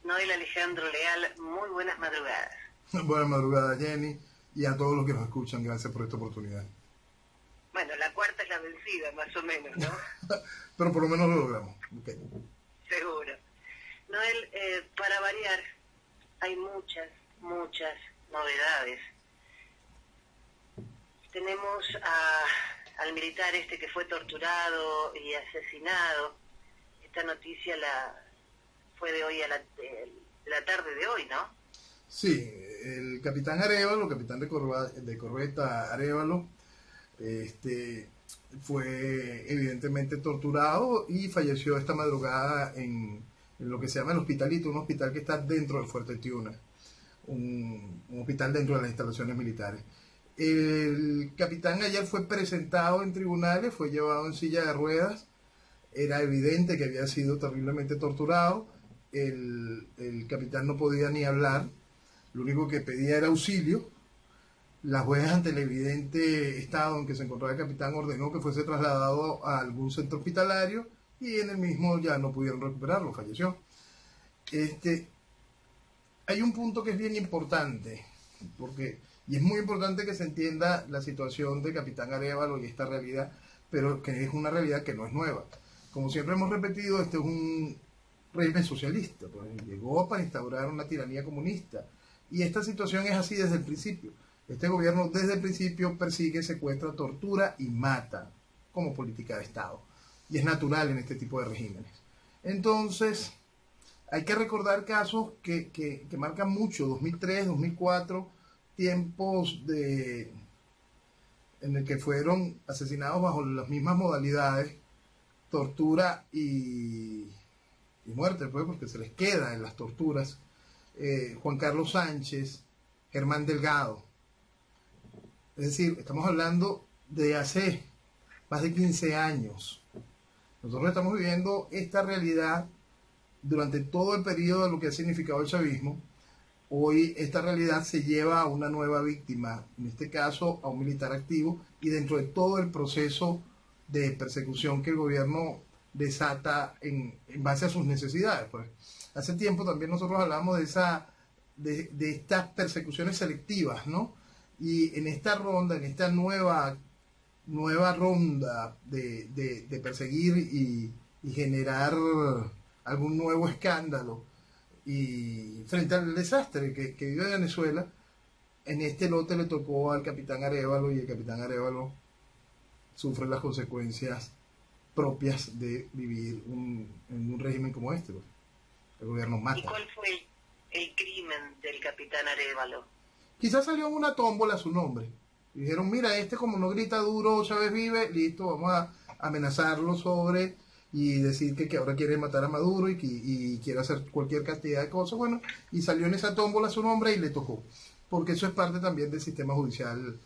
Noel Alejandro Leal, muy buenas madrugadas. Buenas madrugadas, Jenny, y a todos los que nos escuchan, gracias por esta oportunidad. Bueno, la cuarta es la vencida, más o menos, ¿no? Pero por lo menos lo logramos. Okay. Seguro. Noel, para variar, hay muchas novedades. Tenemos al militar este que fue torturado y asesinado. Esta noticia fue de hoy de la tarde de hoy, ¿no? Sí, el capitán Arévalo, capitán de corbeta Arévalo, fue evidentemente torturado y falleció esta madrugada en lo que se llama el Hospitalito, un hospital que está dentro del Fuerte Tiuna, un hospital dentro de las instalaciones militares. El capitán ayer fue presentado en tribunales, fue llevado en silla de ruedas, era evidente que había sido terriblemente torturado, el capitán no podía ni hablar, lo único que pedía era auxilio. La jueza, ante el evidente estado en que se encontraba el capitán, ordenó que fuese trasladado a algún centro hospitalario y en el mismo ya no pudieron recuperarlo, falleció. Hay un punto que es bien importante, y es muy importante que se entienda la situación del capitán Arévalo y esta realidad, pero que es una realidad que no es nueva. Como siempre hemos repetido, este es un régimen socialista, pues llegó para instaurar una tiranía comunista, y esta situación es así desde el principio. Este gobierno desde el principio persigue, secuestra, tortura y mata como política de Estado. Y es natural en este tipo de regímenes. Entonces, hay que recordar casos que marcan mucho, 2003, 2004, tiempos en el que fueron asesinados bajo las mismas modalidades, tortura y muerte, pues, porque se les queda en las torturas. Juan Carlos Sánchez, Germán Delgado. Es decir, estamos hablando de hace más de 15 años. Nosotros estamos viviendo esta realidad durante todo el periodo de lo que ha significado el chavismo. Hoy esta realidad se lleva a una nueva víctima, en este caso a un militar activo, y dentro de todo el proceso de persecución que el gobierno desata en base a sus necesidades. Pues, hace tiempo también nosotros hablamos de estas persecuciones selectivas, ¿no? Y en esta ronda, en esta nueva ronda de perseguir y generar algún nuevo escándalo, y frente al desastre que vive Venezuela, en este lote le tocó al capitán Arévalo, y el capitán Arévalo sufre las consecuencias propias de vivir en un régimen como este. El gobierno mata. ¿Y cuál fue el crimen del capitán Arévalo? Quizás salió en una tómbola su nombre. Y dijeron, mira, como no grita duro, Chávez vive, listo, vamos a amenazarlo y decir que ahora quiere matar a Maduro y quiere hacer cualquier cantidad de cosas. Bueno, y salió en esa tómbola su nombre y le tocó. Porque eso es parte también del sistema judicial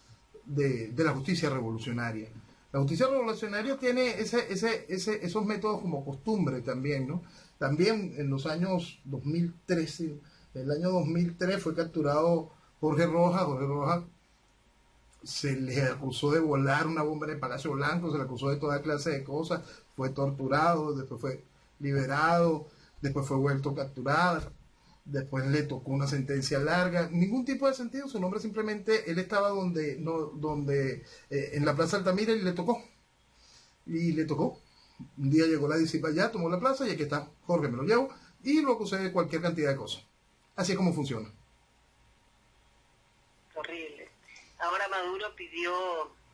de la justicia revolucionaria. La justicia revolucionaria tiene esos métodos como costumbre también, ¿no? También en los años 2013, el año 2003 fue capturado Jorge Rojas. Se le acusó de volar una bomba en el Palacio Blanco, se le acusó de toda clase de cosas, fue torturado, después fue liberado, después fue vuelto a capturar, después le tocó una sentencia larga, ningún tipo de sentido, su nombre simplemente, él estaba en la Plaza Altamira y le tocó. Un día llegó la disipa allá, tomó la plaza y aquí está, Jorge, me lo llevo, y lo acusé de cualquier cantidad de cosas. Así es como funciona. Horrible. Ahora Maduro pidió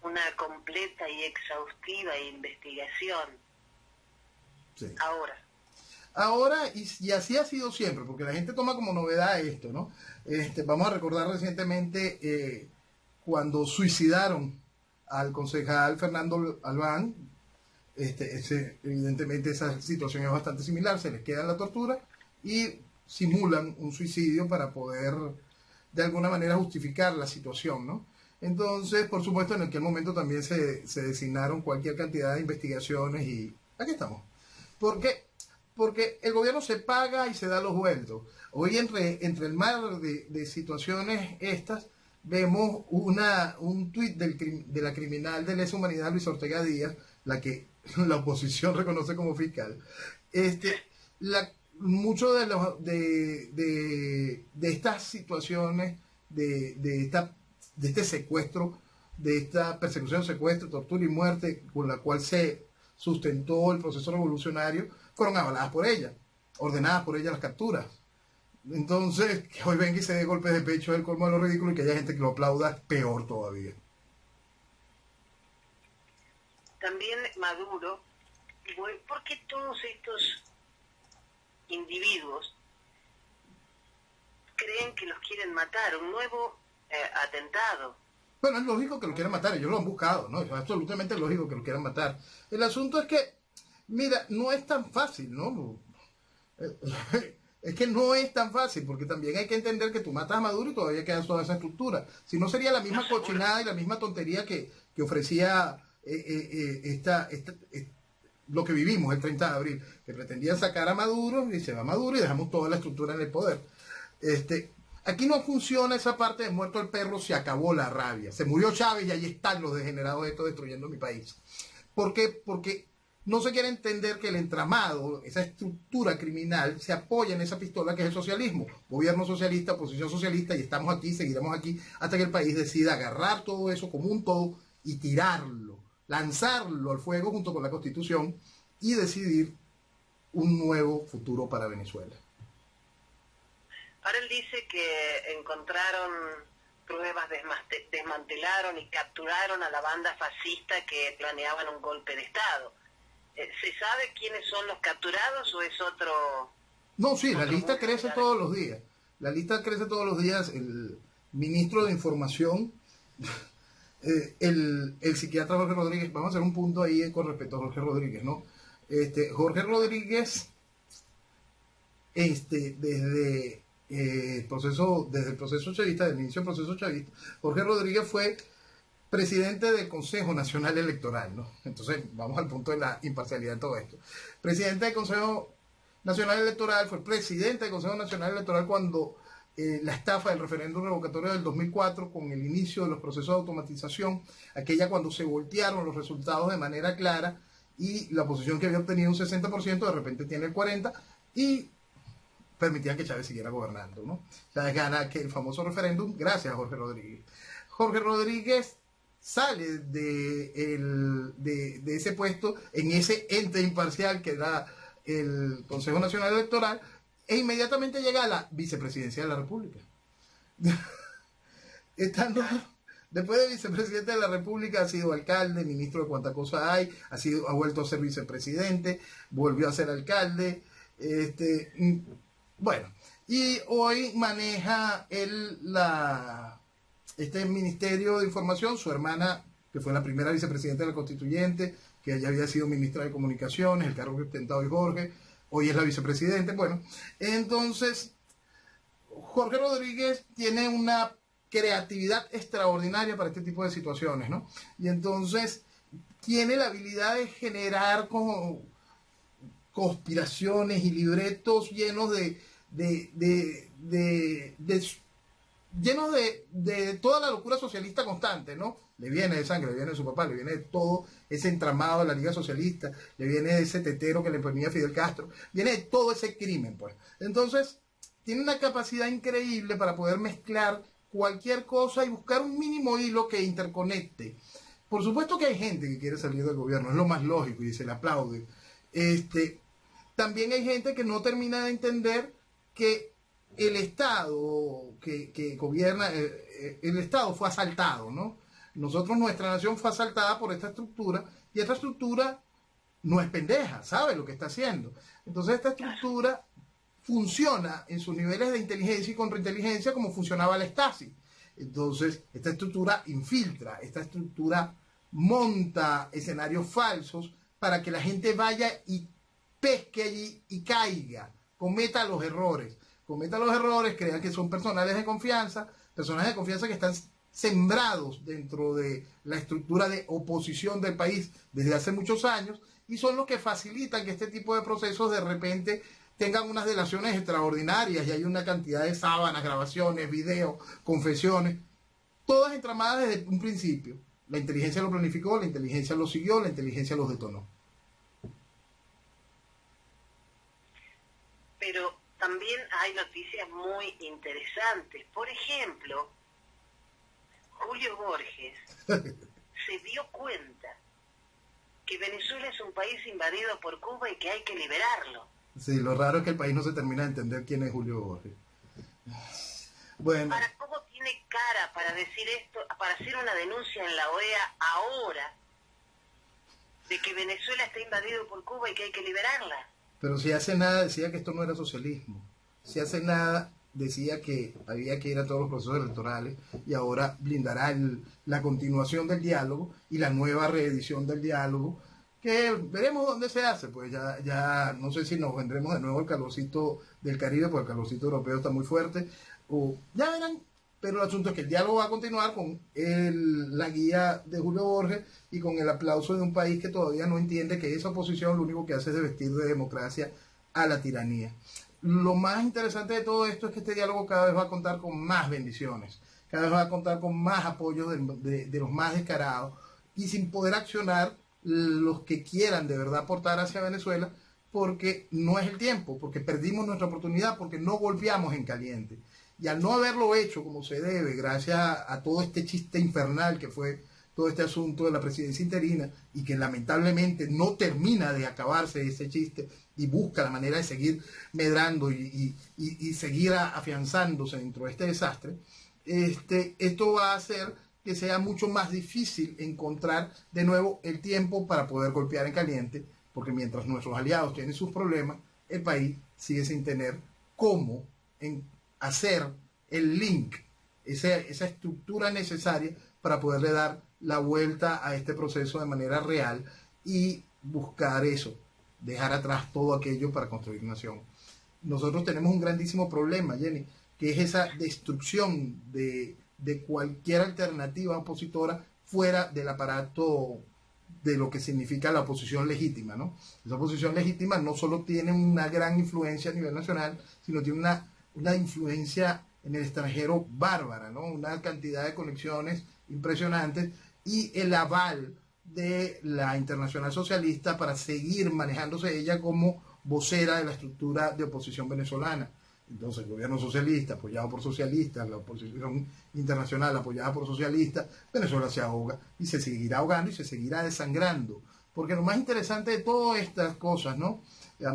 una completa y exhaustiva investigación. Sí. Ahora, y así ha sido siempre, porque la gente toma como novedad esto, ¿no? Vamos a recordar recientemente cuando suicidaron al concejal Fernando Albán. Evidentemente esa situación es bastante similar, se les queda la tortura y simulan un suicidio para poder de alguna manera justificar la situación, ¿no? Entonces, por supuesto, en aquel momento también se designaron cualquier cantidad de investigaciones y aquí estamos. Porque el gobierno se paga y se da los vueltos. Hoy entre el mar de situaciones estas, vemos un tuit de la criminal de lesa humanidad Luis Ortega Díaz, la que la oposición reconoce como fiscal. mucho de estas situaciones, de este secuestro, de esta persecución, secuestro, tortura y muerte con la cual se sustentó el proceso revolucionario, fueron avaladas por ella, ordenadas por ella las capturas. Entonces, que hoy venga y se dé golpes de pecho es el colmo de lo ridículo, y que haya gente que lo aplauda, peor todavía. También Maduro, ¿por qué todos estos individuos creen que los quieren matar? Un nuevo atentado. Bueno, es lógico que lo quieran matar, ellos lo han buscado, ¿no? Es absolutamente lógico que lo quieran matar. El asunto es que, mira, no es tan fácil, ¿no? Es que no es tan fácil, porque también hay que entender que tú matas a Maduro y todavía queda toda esa estructura. Si no, sería la misma cochinada y la misma tontería que ofrecía lo que vivimos el 30 de abril, que pretendían sacar a Maduro y se va Maduro y dejamos toda la estructura en el poder. Aquí no funciona esa parte de muerto el perro, se acabó la rabia. Se murió Chávez y ahí están los degenerados estos destruyendo mi país. ¿Por qué? Porque no se quiere entender que el entramado, esa estructura criminal, se apoya en esa pistola que es el socialismo. Gobierno socialista, oposición socialista, y estamos aquí, seguiremos aquí, hasta que el país decida agarrar todo eso como un todo y tirarlo, lanzarlo al fuego junto con la Constitución y decidir un nuevo futuro para Venezuela. Ahora él dice que encontraron pruebas, desmantelaron y capturaron a la banda fascista que planeaban un golpe de Estado. ¿Se sabe quiénes son los capturados o es otro...? No, sí, la lista crece todos los días. La lista crece todos los días. El ministro de Información, el psiquiatra Jorge Rodríguez, vamos a hacer un punto ahí con respecto a Jorge Rodríguez, ¿no? Jorge Rodríguez, desde el proceso chavista, del inicio del proceso chavista, Jorge Rodríguez fue presidente del Consejo Nacional Electoral, ¿no? Entonces, vamos al punto de la imparcialidad de todo esto. Presidente del Consejo Nacional Electoral, fue presidente del Consejo Nacional Electoral cuando la estafa del referéndum revocatorio del 2004, con el inicio de los procesos de automatización, aquella cuando se voltearon los resultados de manera clara y la oposición que había obtenido un 60%, de repente tiene el 40%, y permitían que Chávez siguiera gobernando, ¿no? Chávez gana que el famoso referéndum gracias a Jorge Rodríguez. Jorge Rodríguez sale de ese puesto en ese ente imparcial que da el Consejo Nacional Electoral e inmediatamente llega a la vicepresidencia de la República. Después de vicepresidente de la República ha sido alcalde, ministro de cuánta cosa hay, ha vuelto a ser vicepresidente, volvió a ser alcalde, bueno, y hoy maneja este Ministerio de Información, su hermana, que fue la primera vicepresidenta de la Constituyente, que ella había sido ministra de Comunicaciones, el cargo que ostenta hoy Jorge, hoy es la vicepresidente. Bueno, entonces, Jorge Rodríguez tiene una creatividad extraordinaria para este tipo de situaciones, ¿no? Y entonces tiene la habilidad de generar como conspiraciones y libretos llenos llenos de toda la locura socialista constante, ¿no? Le viene de sangre, le viene de su papá, le viene de todo ese entramado de la Liga Socialista, le viene de ese tetero que le ponía Fidel Castro, viene de todo ese crimen, pues. Entonces, tiene una capacidad increíble para poder mezclar cualquier cosa y buscar un mínimo hilo que interconecte. Por supuesto que hay gente que quiere salir del gobierno, es lo más lógico y se le aplaude. También hay gente que no termina de entender que el Estado que gobierna, el Estado fue asaltado, ¿no? Nuestra nación fue asaltada por esta estructura, y esta estructura no es pendeja, sabe lo que está haciendo. Entonces esta estructura funciona en sus niveles de inteligencia y contrainteligencia como funcionaba la Stasi. Entonces esta estructura infiltra, esta estructura monta escenarios falsos para que la gente vaya y pesque allí y caiga, cometa los errores, crean que son personas de confianza que están sembrados dentro de la estructura de oposición del país desde hace muchos años, y son los que facilitan que este tipo de procesos de repente tengan unas delaciones extraordinarias, y hay una cantidad de sábanas, grabaciones, videos, confesiones, todas entramadas desde un principio. La inteligencia lo planificó, la inteligencia lo siguió, la inteligencia los detonó. Pero también hay noticias muy interesantes. Por ejemplo, Julio Borges se dio cuenta que Venezuela es un país invadido por Cuba y que hay que liberarlo. Sí, lo raro es que el país no se termina de entender quién es Julio Borges. Bueno. Ahora, ¿cómo tiene cara para decir esto, para hacer una denuncia en la OEA ahora de que Venezuela está invadido por Cuba y que hay que liberarla? Pero si hace nada decía que esto no era socialismo. Si hace nada decía que había que ir a todos los procesos electorales y ahora blindará la continuación del diálogo y la nueva reedición del diálogo, que veremos dónde se hace. Pues ya no sé si nos vendremos de nuevo al calorcito del Caribe, porque el calorcito europeo está muy fuerte, o ya verán. Pero el asunto es que el diálogo va a continuar con la guía de Julio Borges y con el aplauso de un país que todavía no entiende que esa oposición lo único que hace es vestir de democracia a la tiranía. Lo más interesante de todo esto es que este diálogo cada vez va a contar con más bendiciones, cada vez va a contar con más apoyo de los más descarados, y sin poder accionar los que quieran de verdad aportar hacia Venezuela, porque no es el tiempo, porque perdimos nuestra oportunidad, porque no golpeamos en caliente. Y al no haberlo hecho como se debe, gracias a todo este chiste infernal que fue todo este asunto de la presidencia interina, y que lamentablemente no termina de acabarse ese chiste y busca la manera de seguir medrando y seguir afianzándose dentro de este desastre, esto va a hacer que sea mucho más difícil encontrar de nuevo el tiempo para poder golpear en caliente, porque mientras nuestros aliados tienen sus problemas, el país sigue sin tener cómo hacer el link, esa estructura necesaria para poderle dar la vuelta a este proceso de manera real y buscar eso, dejar atrás todo aquello para construir nación. Nosotros tenemos un grandísimo problema, Jenny, que es esa destrucción de cualquier alternativa opositora fuera del aparato de lo que significa la oposición legítima, ¿no? Esa oposición legítima no solo tiene una gran influencia a nivel nacional, sino tiene una influencia en el extranjero bárbara, ¿no? Una cantidad de conexiones impresionantes y el aval de la Internacional Socialista para seguir manejándose ella como vocera de la estructura de oposición venezolana. Entonces el gobierno socialista apoyado por socialistas, la oposición internacional apoyada por socialistas, Venezuela se ahoga y se seguirá ahogando y se seguirá desangrando. Porque lo más interesante de todas estas cosas, ¿no?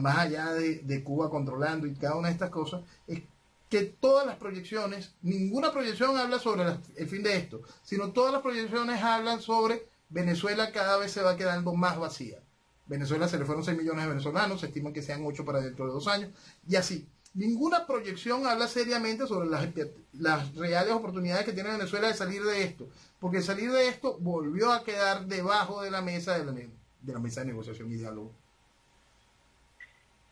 Más allá de Cuba controlando y cada una de estas cosas, es que todas las proyecciones, ninguna proyección habla sobre el fin de esto, sino todas las proyecciones hablan sobre Venezuela cada vez se va quedando más vacía. Venezuela se le fueron 6 millones de venezolanos, se estima que sean 8 para dentro de 2 años, y así. Ninguna proyección habla seriamente sobre las reales oportunidades que tiene Venezuela de salir de esto, porque salir de esto volvió a quedar debajo de la mesa de la mesa de negociación y diálogo.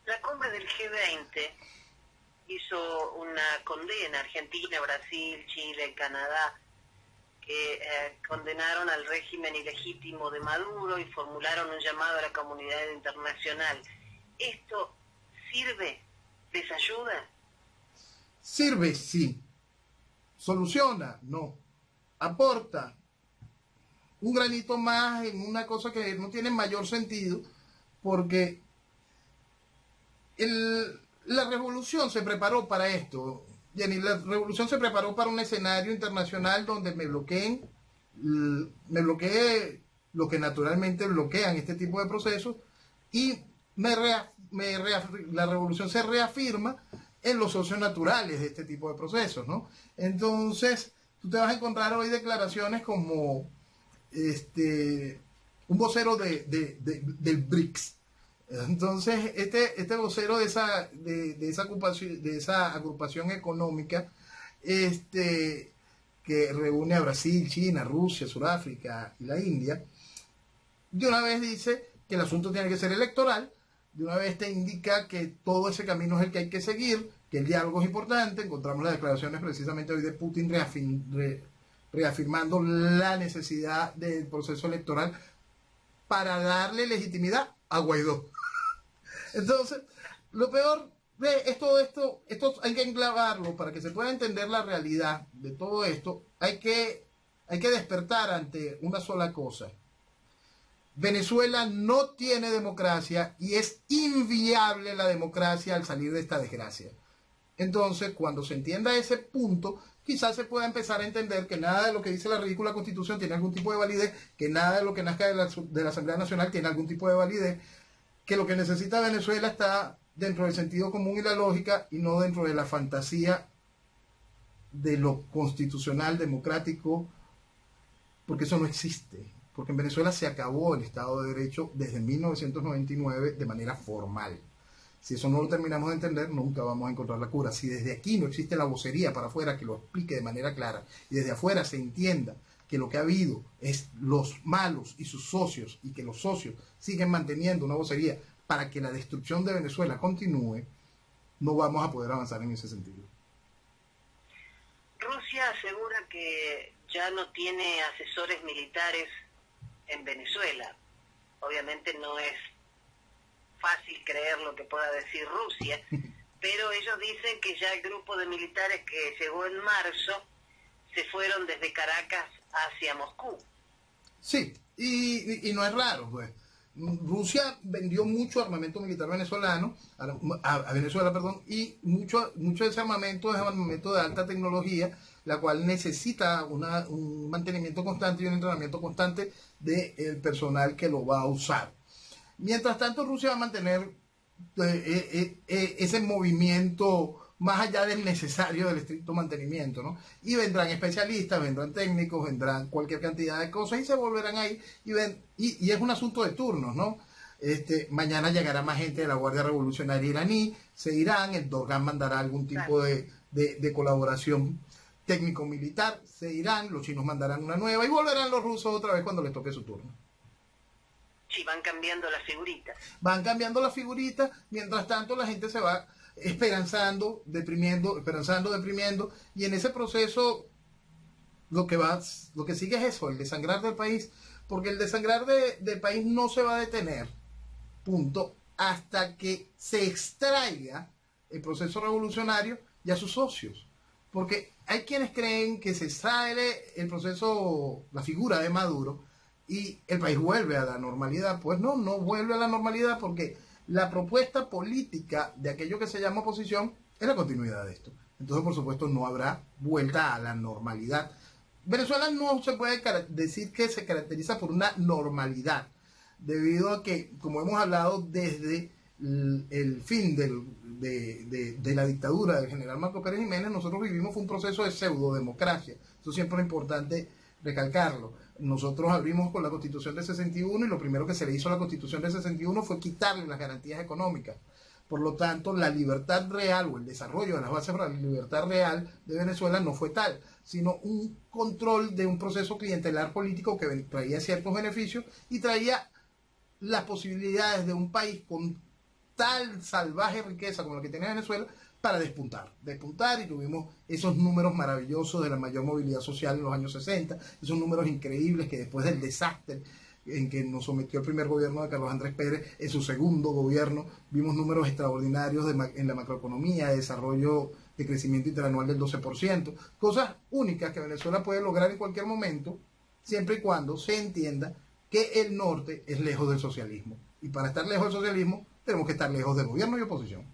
La cumbre del G20 hizo una condena, Argentina, Brasil, Chile, Canadá, que condenaron al régimen ilegítimo de Maduro y formularon un llamado a la comunidad internacional. ¿Esto sirve? ¿Les ayuda? Sirve, sí. Soluciona, no. Aporta un granito más en una cosa que no tiene mayor sentido, porque la revolución se preparó para esto, Jenny. La revolución se preparó para un escenario internacional donde me bloquee lo que naturalmente bloquean este tipo de procesos, y la revolución se reafirma en los socios naturales de este tipo de procesos, ¿no? Entonces, tú te vas a encontrar hoy declaraciones como un vocero del BRICS. Entonces, este vocero de esa agrupación económica, que reúne a Brasil, China, Rusia, Sudáfrica y la India, de una vez dice que el asunto tiene que ser electoral, de una vez te indica que todo ese camino es el que hay que seguir, que el diálogo es importante. Encontramos las declaraciones precisamente hoy de Putin reafirmando la necesidad del proceso electoral para darle legitimidad a Guaidó. Entonces, lo peor de todo esto hay que enclavarlo para que se pueda entender la realidad de todo esto. Hay que despertar ante una sola cosa. Venezuela no tiene democracia y es inviable la democracia al salir de esta desgracia. Entonces, cuando se entienda ese punto, quizás se pueda empezar a entender que nada de lo que dice la ridícula Constitución tiene algún tipo de validez, que nada de lo que nazca de la Asamblea Nacional tiene algún tipo de validez, que lo que necesita Venezuela está dentro del sentido común y la lógica y no dentro de la fantasía de lo constitucional, democrático, porque eso no existe. Porque en Venezuela se acabó el Estado de Derecho desde 1999 de manera formal. Si eso no lo terminamos de entender, nunca vamos a encontrar la cura. Si desde aquí no existe la vocería para afuera que lo explique de manera clara y desde afuera se entienda que lo que ha habido es los malos y sus socios y que los socios siguen manteniendo una vocería para que la destrucción de Venezuela continúe, no vamos a poder avanzar en ese sentido. Rusia asegura que ya no tiene asesores militares en Venezuela. Obviamente no es fácil creer lo que pueda decir Rusia, pero ellos dicen que ya el grupo de militares que llegó en marzo se fueron desde Caracas hacia Moscú. Sí, y no es raro, pues. Rusia vendió mucho armamento militar venezolano a Venezuela, perdón, y mucho de ese armamento es armamento de alta tecnología, la cual necesita un mantenimiento constante y un entrenamiento constante del personal que lo va a usar. Mientras tanto, Rusia va a mantener ese movimiento más allá del necesario, del estricto mantenimiento, ¿no? Y vendrán especialistas, vendrán técnicos, vendrán cualquier cantidad de cosas y se volverán ahí y es un asunto de turnos, ¿no? Mañana llegará más gente de la Guardia Revolucionaria iraní, se irán, el Dorgan mandará algún tipo de colaboración técnico-militar, se irán, los chinos mandarán una nueva y volverán los rusos otra vez cuando les toque su turno. Sí, van cambiando las figuritas. Van cambiando las figuritas, mientras tanto la gente se va esperanzando, deprimiendo, y en ese proceso lo que sigue es eso, el desangrar del país, porque el desangrar del país no se va a detener, punto, hasta que se extraiga el proceso revolucionario y a sus socios, porque hay quienes creen que se sale el proceso, la figura de Maduro, y el país vuelve a la normalidad. Pues no vuelve a la normalidad porque la propuesta política de aquello que se llama oposición es la continuidad de esto. Entonces, por supuesto, no habrá vuelta a la normalidad. Venezuela no se puede decir que se caracteriza por una normalidad, debido a que, como hemos hablado desde el fin de la dictadura del general Marco Pérez Jiménez, nosotros vivimos un proceso de pseudodemocracia. Eso siempre es importante recalcarlo. Nosotros abrimos con la Constitución de 61 y lo primero que se le hizo a la Constitución de 61 fue quitarle las garantías económicas. Por lo tanto, la libertad real o el desarrollo de las bases para la libertad real de Venezuela no fue tal, sino un control de un proceso clientelar político que traía ciertos beneficios y traía las posibilidades de un país con tal salvaje riqueza como la que tiene Venezuela para despuntar, y tuvimos esos números maravillosos de la mayor movilidad social en los años 60, esos números increíbles que después del desastre en que nos sometió el primer gobierno de Carlos Andrés Pérez, en su segundo gobierno vimos números extraordinarios en la macroeconomía, de desarrollo, de crecimiento interanual del 12%, cosas únicas que Venezuela puede lograr en cualquier momento, siempre y cuando se entienda que el norte es lejos del socialismo, y para estar lejos del socialismo tenemos que estar lejos del gobierno y oposición.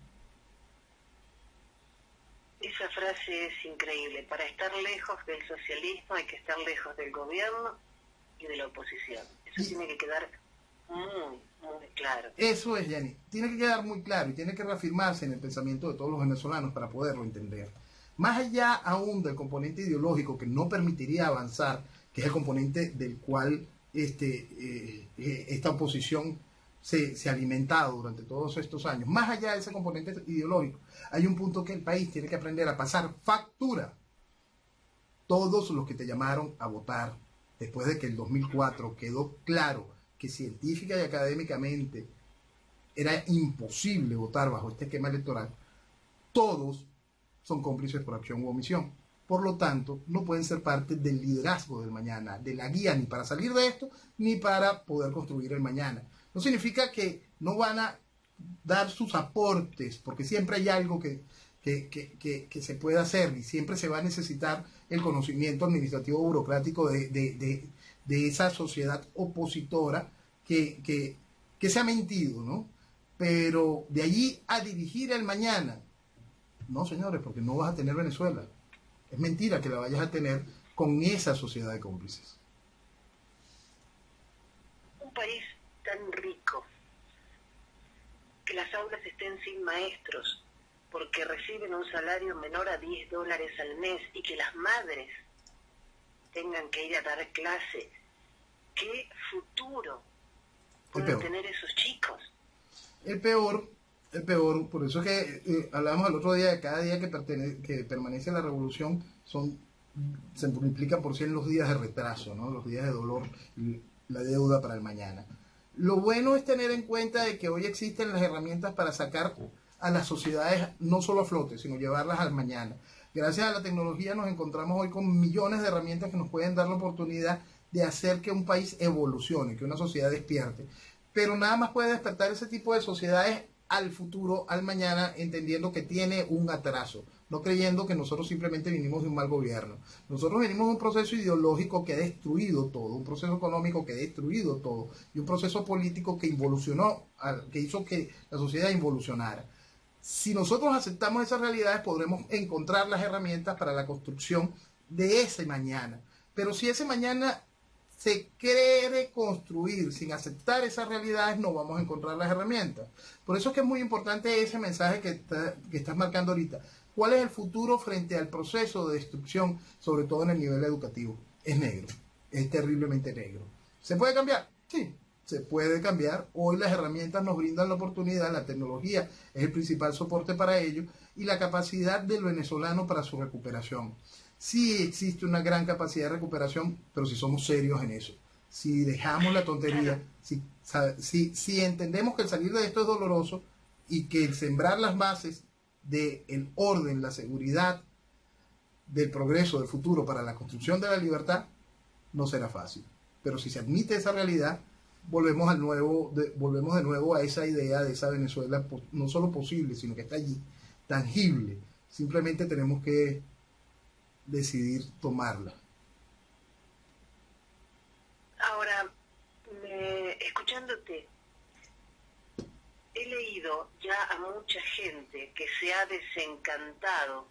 Esa frase es increíble. Para estar lejos del socialismo hay que estar lejos del gobierno y de la oposición. Eso tiene que quedar muy claro. Eso es, Yanni. Tiene que quedar muy claro y tiene que reafirmarse en el pensamiento de todos los venezolanos para poderlo entender. Más allá aún del componente ideológico que no permitiría avanzar, que es el componente del cual esta oposición se ha alimentado durante todos estos años, más allá de ese componente ideológico, hay un punto que el país tiene que aprender a pasar factura. Todos los que te llamaron a votar después de que el 2004 quedó claro que científica y académicamente era imposible votar bajo este esquema electoral, todos son cómplices por acción u omisión. Por lo tanto, no pueden ser parte del liderazgo del mañana, de la guía, ni para salir de esto, ni para poder construir el mañana. No significa que no van a dar sus aportes, porque siempre hay algo que se puede hacer y siempre se va a necesitar el conocimiento administrativo burocrático de esa sociedad opositora que se ha mentido, ¿no? Pero de allí a dirigir el mañana No, señores, porque no vas a tener Venezuela. Es mentira que la vayas a tener con esa sociedad de cómplices. Un país tan rico, que las aulas estén sin maestros, porque reciben un salario menor a $10 al mes y que las madres tengan que ir a dar clase. ¿Qué futuro pueden tener esos chicos? El peor, por eso es que hablábamos el otro día de cada día que permanece la revolución, se multiplica por 100 los días de retraso, ¿no? Los días de dolor y la deuda para el mañana. Lo bueno es tener en cuenta de que hoy existen las herramientas para sacar a las sociedades no solo a flote, sino llevarlas al mañana. Gracias a la tecnología nos encontramos hoy con millones de herramientas que nos pueden dar la oportunidad de hacer que un país evolucione, que una sociedad despierte. Pero nada más puede despertar ese tipo de sociedades al futuro, al mañana, entendiendo que tiene un atraso, no creyendo que nosotros simplemente vinimos de un mal gobierno. Nosotros venimos de un proceso ideológico que ha destruido todo, un proceso económico que ha destruido todo, y un proceso político que involucionó, que hizo que la sociedad involucionara. Si nosotros aceptamos esas realidades, podremos encontrar las herramientas para la construcción de ese mañana. Pero si ese mañana se quiere construir sin aceptar esas realidades, no vamos a encontrar las herramientas. Por eso es que es muy importante ese mensaje que estás marcando ahorita. ¿Cuál es el futuro frente al proceso de destrucción, sobre todo en el nivel educativo? Es negro, es terriblemente negro. ¿Se puede cambiar? Sí, se puede cambiar. Hoy las herramientas nos brindan la oportunidad, la tecnología es el principal soporte para ello, y la capacidad del venezolano para su recuperación. Sí existe una gran capacidad de recuperación, pero si somos serios en eso, si dejamos la tontería, si entendemos que el salir de esto es doloroso y que el sembrar las bases del orden, la seguridad, del progreso, del futuro para la construcción de la libertad, no será fácil. Pero si se admite esa realidad, volvemos de nuevo a esa idea de esa Venezuela no solo posible, sino que está allí, tangible. Simplemente tenemos que decidir tomarla. Ahora, escuchándote, he leído ya a mucha gente que se ha desencantado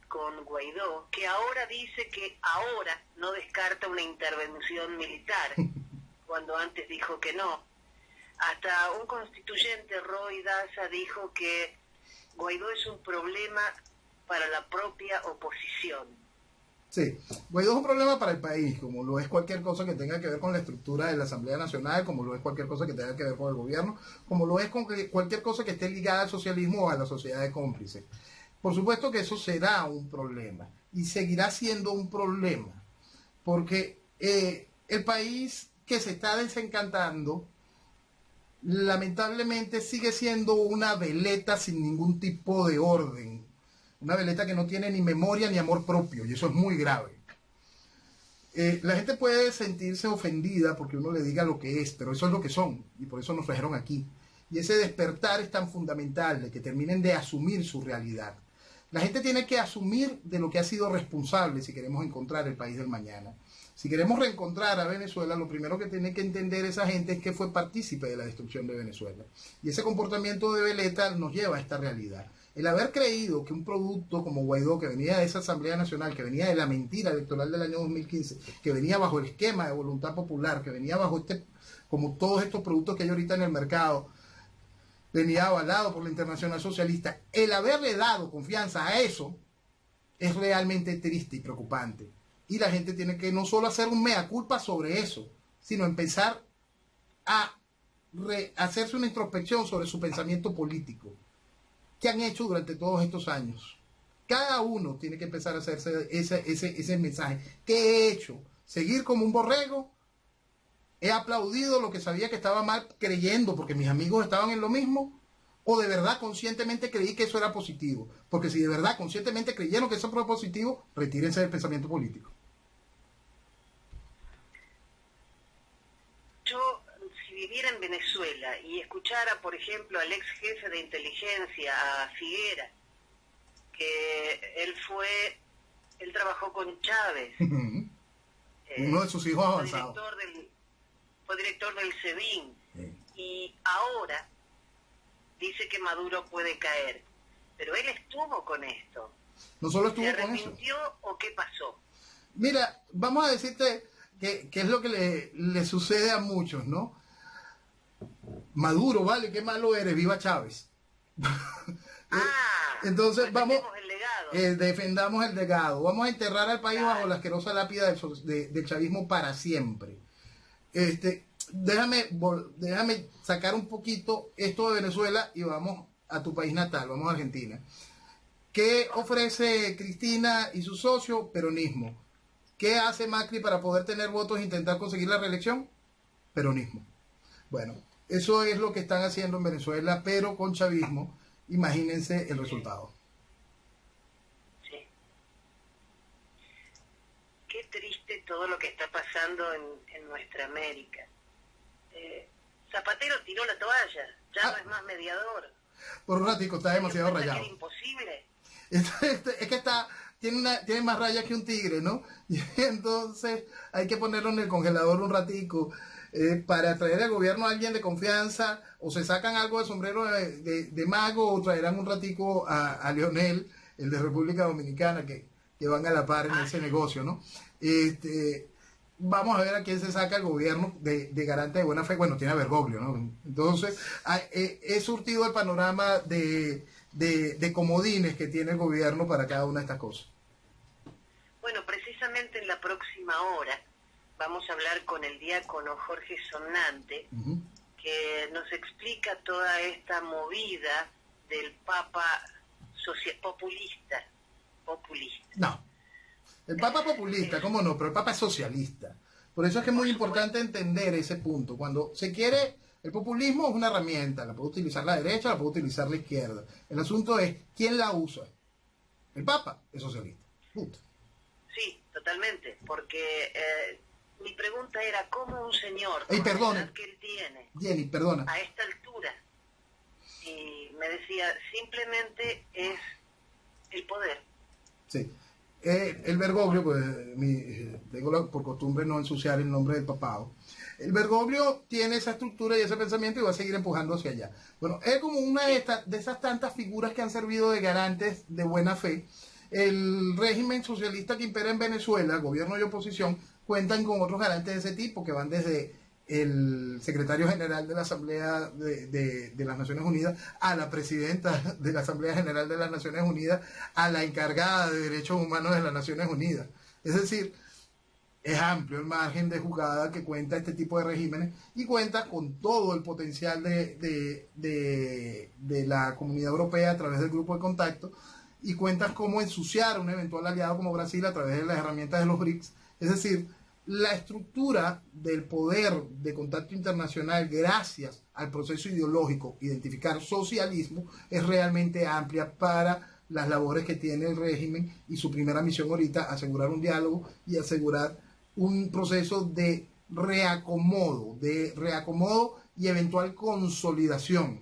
con Guaidó, que ahora dice que ahora no descarta una intervención militar, cuando antes dijo que no. Hasta un constituyente, Roy Daza, dijo que Guaidó es un problema para la propia oposición. Sí, Guaidó es un problema para el país, como lo es cualquier cosa que tenga que ver con la estructura de la Asamblea Nacional, como lo es cualquier cosa que tenga que ver con el gobierno, como lo es con cualquier cosa que esté ligada al socialismo o a la sociedad de cómplices. Por supuesto que eso será un problema y seguirá siendo un problema, porque el país que se está desencantando lamentablemente sigue siendo una veleta sin ningún tipo de orden. Una veleta que no tiene ni memoria ni amor propio, y eso es muy grave. La gente puede sentirse ofendida porque uno le diga lo que es, pero eso es lo que son, y por eso nos trajeron aquí. Y ese despertar es tan fundamental, de que terminen de asumir su realidad. La gente tiene que asumir de lo que ha sido responsable si queremos encontrar el país del mañana. Si queremos reencontrar a Venezuela, lo primero que tiene que entender esa gente es que fue partícipe de la destrucción de Venezuela. Y ese comportamiento de veleta nos lleva a esta realidad. El haber creído que un producto como Guaidó, que venía de esa Asamblea Nacional, que venía de la mentira electoral del año 2015, que venía bajo el esquema de voluntad popular, que venía bajo como todos estos productos que hay ahorita en el mercado, venía avalado por la Internacional Socialista, el haberle dado confianza a eso es realmente triste y preocupante. Y la gente tiene que no solo hacer un mea culpa sobre eso, sino empezar a hacerse una introspección sobre su pensamiento político. ¿Qué han hecho durante todos estos años? Cada uno tiene que empezar a hacerse ese mensaje. ¿Qué he hecho? ¿Seguir como un borrego? ¿He aplaudido lo que sabía que estaba mal creyendo porque mis amigos estaban en lo mismo? ¿O de verdad conscientemente creí que eso era positivo? Porque si de verdad conscientemente creyeron que eso fue positivo, retírense del pensamiento político. Yo, si viviera en Venezuela y escuchara, por ejemplo, al ex jefe de inteligencia, a Figuera, que él trabajó con Chávez. Uno de sus hijos avanzados. Fue director del SEBIN. Y ahora dice que Maduro puede caer. pero él estuvo con esto. No solo estuvo ¿Se con eso. arrepintió o qué pasó? Mira, vamos a decirte que es lo que le sucede a muchos, ¿no? Maduro, vale, qué malo eres, viva Chávez. Entonces pues vamos, el legado. defendamos el legado, vamos a enterrar al país bajo la asquerosa lápida del chavismo para siempre. Déjame sacar un poquito esto de Venezuela y vamos a tu país natal, vamos a Argentina. ¿Qué ofrece Cristina y su socio? Peronismo. ¿Qué hace Macri para poder tener votos e intentar conseguir la reelección? Peronismo. Bueno, eso es lo que están haciendo en Venezuela, pero con chavismo. Imagínense el resultado. Sí. Qué triste todo lo que está pasando en nuestra América. Zapatero tiró la toalla, ya no es más mediador. Por un ratico está demasiado rayado. Era imposible. Es que tiene más rayas que un tigre, ¿no? Y entonces hay que ponerlo en el congelador un ratico para traer al gobierno a alguien de confianza, o se sacan algo de sombrero de mago, o traerán un ratico a Leonel, el de República Dominicana, que van a la par en ese negocio, ¿no? Vamos a ver a quién se saca el gobierno de garante de buena fe. Bueno, tiene a Bergoglio, ¿no? Entonces, he surtido el panorama de comodines que tiene el gobierno para cada una de estas cosas. Bueno, precisamente en la próxima hora vamos a hablar con el diácono Jorge Sonnante, que nos explica toda esta movida del Papa populista. No, el Papa populista, ¿cómo no? Pero el Papa es socialista. Por eso es que es muy importante entender ese punto. Cuando se quiere, el populismo es una herramienta, la puede utilizar la derecha, la puede utilizar la izquierda. El asunto es, ¿quién la usa? El Papa es socialista. Punto. Sí, totalmente, porque mi pregunta era, ¿cómo un señor con la edad que él tiene, Jenny, perdona, a esta altura? Y me decía, simplemente es el poder. Sí. El Bergoglio, pues tengo por costumbre no ensuciar el nombre del papado. El Bergoglio tiene esa estructura y ese pensamiento y va a seguir empujando hacia allá. Bueno, es como una de esas tantas figuras que han servido de garantes de buena fe. El régimen socialista que impera en Venezuela, gobierno y oposición, cuentan con otros garantes de ese tipo que van desde el secretario general de la Asamblea de las Naciones Unidas, a la presidenta de la Asamblea General de las Naciones Unidas, a la encargada de Derechos Humanos de las Naciones Unidas. Es decir, es amplio el margen de jugada que cuenta este tipo de regímenes y cuenta con todo el potencial de la Comunidad Europea a través del grupo de contacto, y cuentas cómo ensuciar a un eventual aliado como Brasil a través de las herramientas de los BRICS. Es decir, la estructura del poder de contacto internacional gracias al proceso ideológico, identificar socialismo, es realmente amplia para las labores que tiene el régimen, y su primera misión ahorita, asegurar un diálogo y asegurar un proceso de reacomodo y eventual consolidación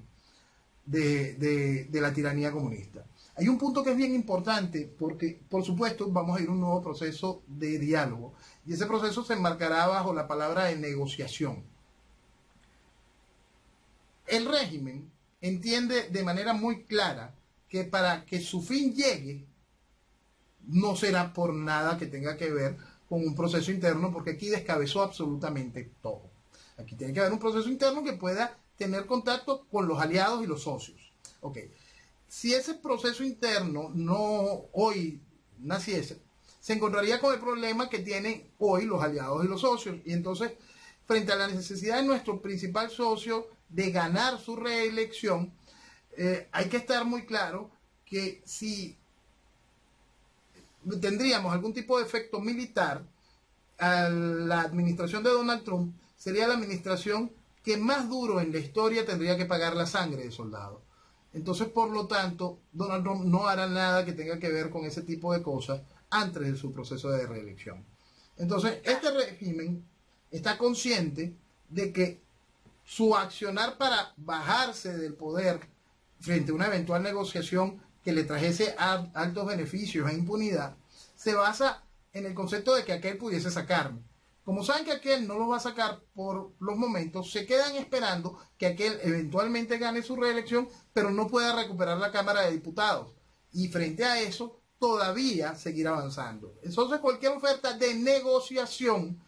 de la tiranía comunista. Hay un punto que es bien importante porque, por supuesto, vamos a ir a un nuevo proceso de diálogo y ese proceso se enmarcará bajo la palabra de negociación. El régimen entiende de manera muy clara que para que su fin llegue no será por nada que tenga que ver con un proceso interno, porque aquí descabezó absolutamente todo. Aquí tiene que haber un proceso interno que pueda tener contacto con los aliados y los socios. Okay. Si ese proceso interno no hoy naciese, se encontraría con el problema que tienen hoy los aliados y los socios. Y entonces, frente a la necesidad de nuestro principal socio de ganar su reelección, hay que estar muy claro que si tendríamos algún tipo de efecto militar, a la administración de Donald Trump sería la administración que más duro en la historia tendría que pagar la sangre de soldados. Entonces, por lo tanto, Donald Trump no hará nada que tenga que ver con ese tipo de cosas antes de su proceso de reelección. Entonces, este régimen está consciente de que su accionar para bajarse del poder frente a una eventual negociación que le trajese altos beneficios e impunidad, se basa en el concepto de que aquel pudiese sacarme. Como saben que aquel no lo va a sacar por los momentos, se quedan esperando que aquel eventualmente gane su reelección, pero no pueda recuperar la Cámara de Diputados. Y frente a eso, todavía seguir avanzando. Entonces, cualquier oferta de negociación,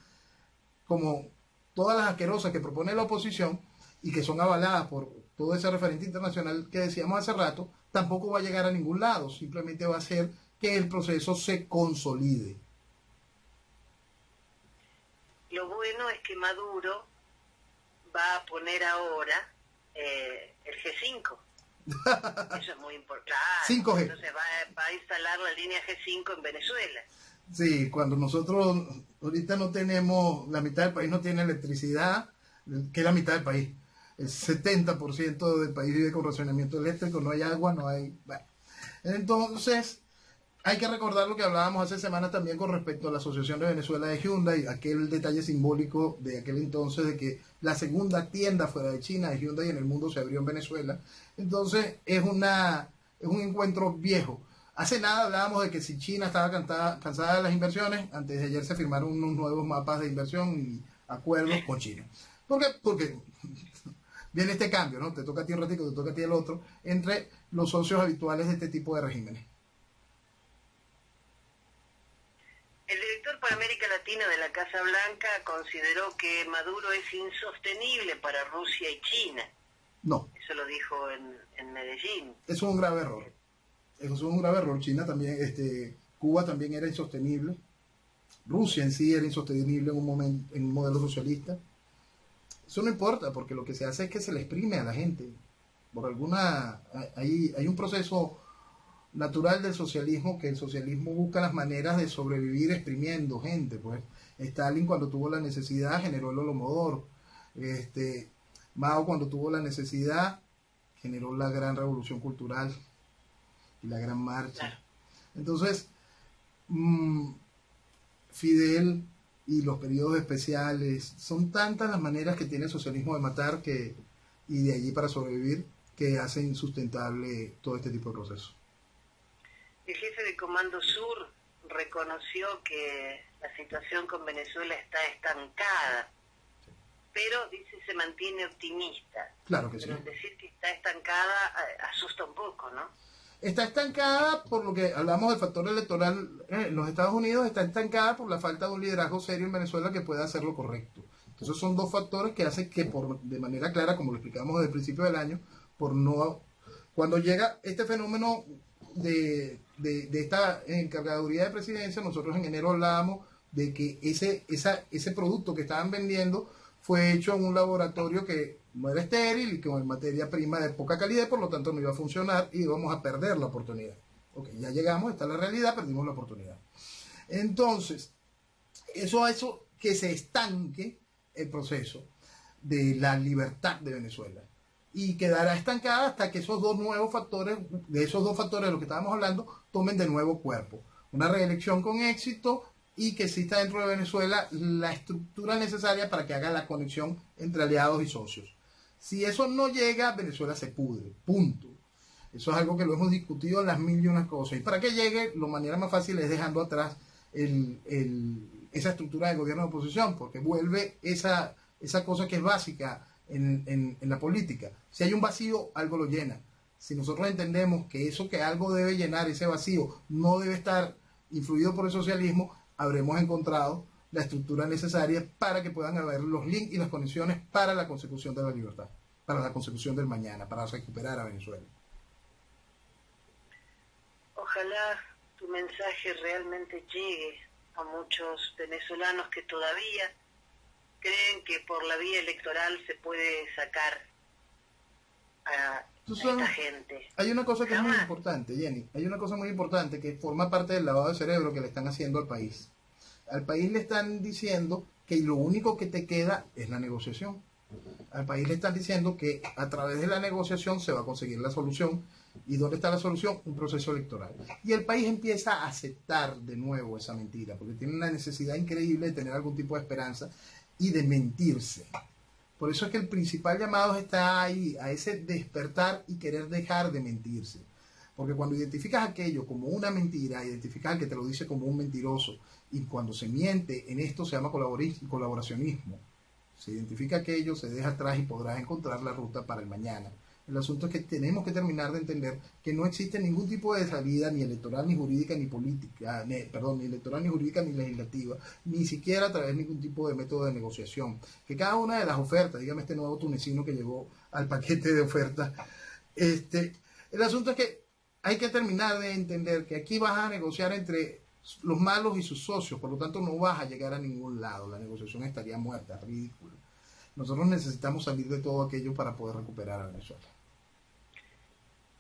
como todas las asquerosas que propone la oposición y que son avaladas por todo ese referente internacional que decíamos hace rato, tampoco va a llegar a ningún lado. Simplemente va a hacer que el proceso se consolide. Lo bueno es que Maduro va a poner ahora el G5. Eso es muy importante. 5G. Entonces va a instalar la línea G5 en Venezuela. Sí, cuando nosotros ahorita no tenemos, la mitad del país no tiene electricidad, que es la mitad del país. El 70% del país vive con racionamiento eléctrico, no hay agua, no hay... Bueno. Entonces, hay que recordar lo que hablábamos hace semanas también con respecto a la Asociación de Venezuela de Hyundai, aquel detalle simbólico de aquel entonces de que la segunda tienda fuera de China de Hyundai en el mundo se abrió en Venezuela. Entonces es un encuentro viejo. Hace nada hablábamos de que si China estaba cansada de las inversiones, antes de ayer se firmaron unos nuevos mapas de inversión y acuerdos con China. ¿Por qué? Porque viene este cambio, ¿no? Te toca a ti un ratico, te toca a ti el otro, entre los socios habituales de este tipo de regímenes. El director para América Latina de la Casa Blanca consideró que Maduro es insostenible para Rusia y China. No. Eso lo dijo en Medellín. Eso es un grave error. Eso es un grave error. China también, Cuba también era insostenible. Rusia en sí era insostenible en un momento, en un modelo socialista. Eso no importa, porque lo que se hace es que se le exprime a la gente. Por hay un proceso natural del socialismo, que el socialismo busca las maneras de sobrevivir exprimiendo gente. Pues Stalin, cuando tuvo la necesidad, generó el Holodomor. Mao, cuando tuvo la necesidad, generó la gran revolución cultural y la gran marcha. Entonces, Fidel y los periodos especiales, son tantas las maneras que tiene el socialismo de matar y de allí para sobrevivir, que hacen insustentable todo este tipo de procesos. El jefe de Comando Sur reconoció que la situación con Venezuela está estancada, pero dice se mantiene optimista. Claro que pero sí. Pero decir que está estancada asusta un poco, ¿no? Está estancada por lo que hablamos del factor electoral en los Estados Unidos, está estancada por la falta de un liderazgo serio en Venezuela que pueda hacer lo correcto. Entonces son dos factores que hacen que de manera clara, como lo explicamos desde el principio del año, cuando llega este fenómeno de esta encargaduría de presidencia, nosotros en enero hablábamos de que ese producto que estaban vendiendo fue hecho en un laboratorio que no era estéril y con materia prima de poca calidad, por lo tanto no iba a funcionar y íbamos a perder la oportunidad. Ok, ya llegamos, está la realidad, perdimos la oportunidad. Entonces, eso ha hecho que se estanque el proceso de la libertad de Venezuela y quedará estancada hasta que esos dos factores de los que estábamos hablando, tomen de nuevo cuerpo. Una reelección con éxito y que exista dentro de Venezuela la estructura necesaria para que haga la conexión entre aliados y socios. Si eso no llega, Venezuela se pudre, punto. Eso es algo que lo hemos discutido en las mil y unas cosas. Y para que llegue, la manera más fácil es dejando atrás esa estructura de gobierno de oposición, porque vuelve esa cosa que es básica en la política. Si hay un vacío, algo lo llena. Si nosotros entendemos que eso que algo debe llenar, ese vacío, no debe estar influido por el socialismo, habremos encontrado la estructura necesaria para que puedan haber los links y las conexiones para la consecución de la libertad, para la consecución del mañana, para recuperar a Venezuela. Ojalá tu mensaje realmente llegue a muchos venezolanos que todavía creen que por la vía electoral se puede sacar a esta gente. Hay una cosa que es muy importante, Jenny, hay una cosa muy importante que forma parte del lavado de cerebro que le están haciendo al país. Al país le están diciendo que lo único que te queda es la negociación. Al país le están diciendo que a través de la negociación se va a conseguir la solución. ¿Y dónde está la solución? Un proceso electoral. Y el país empieza a aceptar de nuevo esa mentira, porque tiene una necesidad increíble de tener algún tipo de esperanza y de mentirse. Por eso es que el principal llamado está ahí, a ese despertar y querer dejar de mentirse. Porque cuando identificas aquello como una mentira, identificas al que te lo dice como un mentiroso Y cuando se miente en esto se llama colaboracionismo. Se identifica aquello, se deja atrás y podrás encontrar la ruta para el mañana. El asunto es que tenemos que terminar de entender que no existe ningún tipo de salida, ni electoral, ni jurídica, ni política, ni electoral, ni jurídica, ni legislativa, ni siquiera a través de ningún tipo de método de negociación. Que cada una de las ofertas, dígame este nuevo tunecino que llegó al paquete de ofertas, el asunto es que hay que terminar de entender que aquí vas a negociar entre los malos y sus socios, por lo tanto no vas a llegar a ningún lado, la negociación estaría muerta, ridícula. Nosotros necesitamos salir de todo aquello para poder recuperar a Venezuela.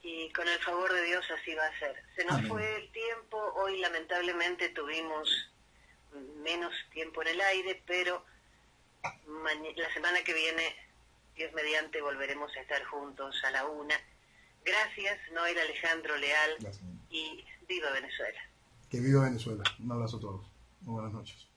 Y con el favor de Dios así va a ser. Se nos fue el tiempo, hoy lamentablemente tuvimos menos tiempo en el aire, pero la semana que viene, Dios mediante, volveremos a estar juntos a la 1:00. Gracias, Noel Alejandro Leal. Gracias. Y viva Venezuela. Que viva Venezuela. Un abrazo a todos. Muy buenas noches.